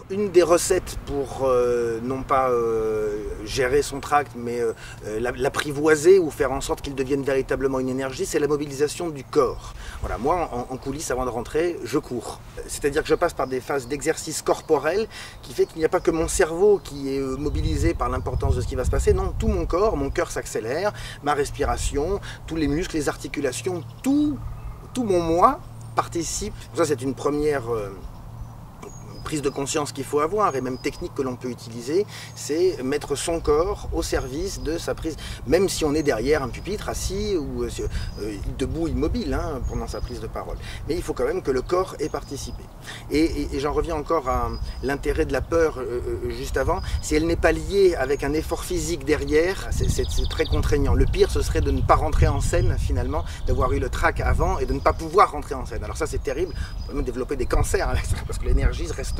Une des recettes pour non pas gérer son tract, mais l'apprivoiser ou faire en sorte qu'il devienne véritablement une énergie, c'est la mobilisation du corps. Voilà, moi, en coulisses, avant de rentrer, je cours. C'est-à-dire que je passe par des phases d'exercice corporel qui fait qu'il n'y a pas que mon cerveau qui est mobilisé par l'importance de ce qui va se passer. Non, tout mon cœur s'accélère, ma respiration, tous les muscles, les articulations, tout mon moi participe. Ça, c'est une première prise de conscience qu'il faut avoir, et même technique que l'on peut utiliser, c'est mettre son corps au service de sa prise, même si on est derrière un pupitre, assis ou debout, immobile, hein, pendant sa prise de parole. Mais il faut quand même que le corps ait participé. Et j'en reviens encore à l'intérêt de la peur juste avant. Si elle n'est pas liée avec un effort physique derrière, c'est très contraignant. Le pire, ce serait de ne pas rentrer en scène, finalement, d'avoir eu le trac avant et de ne pas pouvoir rentrer en scène. Alors ça, c'est terrible. On peut même développer des cancers avec ça, parce que l'énergie resterait.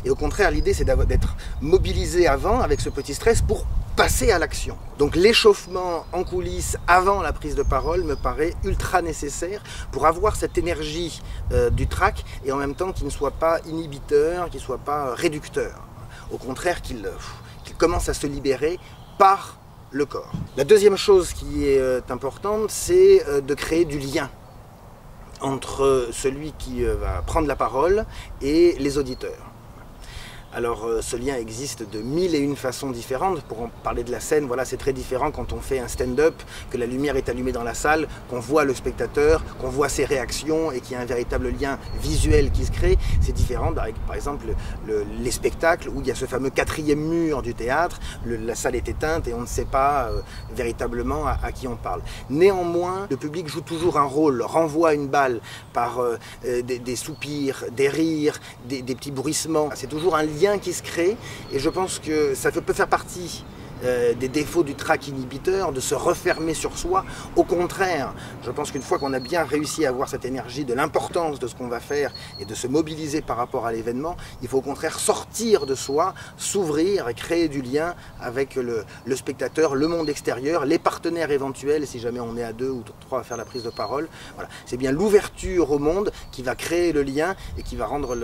Et au contraire, l'idée, c'est d'être mobilisé avant, avec ce petit stress, pour passer à l'action. Donc l'échauffement en coulisses avant la prise de parole me paraît ultra nécessaire pour avoir cette énergie du trac, et en même temps qu'il ne soit pas inhibiteur, qu'il ne soit pas réducteur. Au contraire, qu'il commence à se libérer par le corps. La deuxième chose qui est importante, c'est de créer du lien entre celui qui va prendre la parole et les auditeurs. Alors ce lien existe de mille et une façons différentes. Pour en parler de la scène, voilà, c'est très différent quand on fait un stand-up, que la lumière est allumée dans la salle, qu'on voit le spectateur, qu'on voit ses réactions et qu'il y a un véritable lien visuel qui se crée. C'est différent avec, par exemple, les spectacles où il y a ce fameux quatrième mur du théâtre, la salle est éteinte et on ne sait pas véritablement à qui on parle. Néanmoins, le public joue toujours un rôle, renvoie une balle par des soupirs, des rires, des petits bruissements. C'est toujours un lien qui se crée, et je pense que ça peut faire partie des défauts du trac inhibiteur, de se refermer sur soi. Au contraire, je pense qu'une fois qu'on a bien réussi à avoir cette énergie de l'importance de ce qu'on va faire et de se mobiliser par rapport à l'événement, il faut au contraire sortir de soi, s'ouvrir et créer du lien avec le spectateur, le monde extérieur, les partenaires éventuels, si jamais on est à 2 ou 3 à faire la prise de parole. Voilà. C'est bien l'ouverture au monde qui va créer le lien et qui va rendre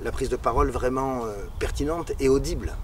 la prise de parole vraiment pertinente et audible.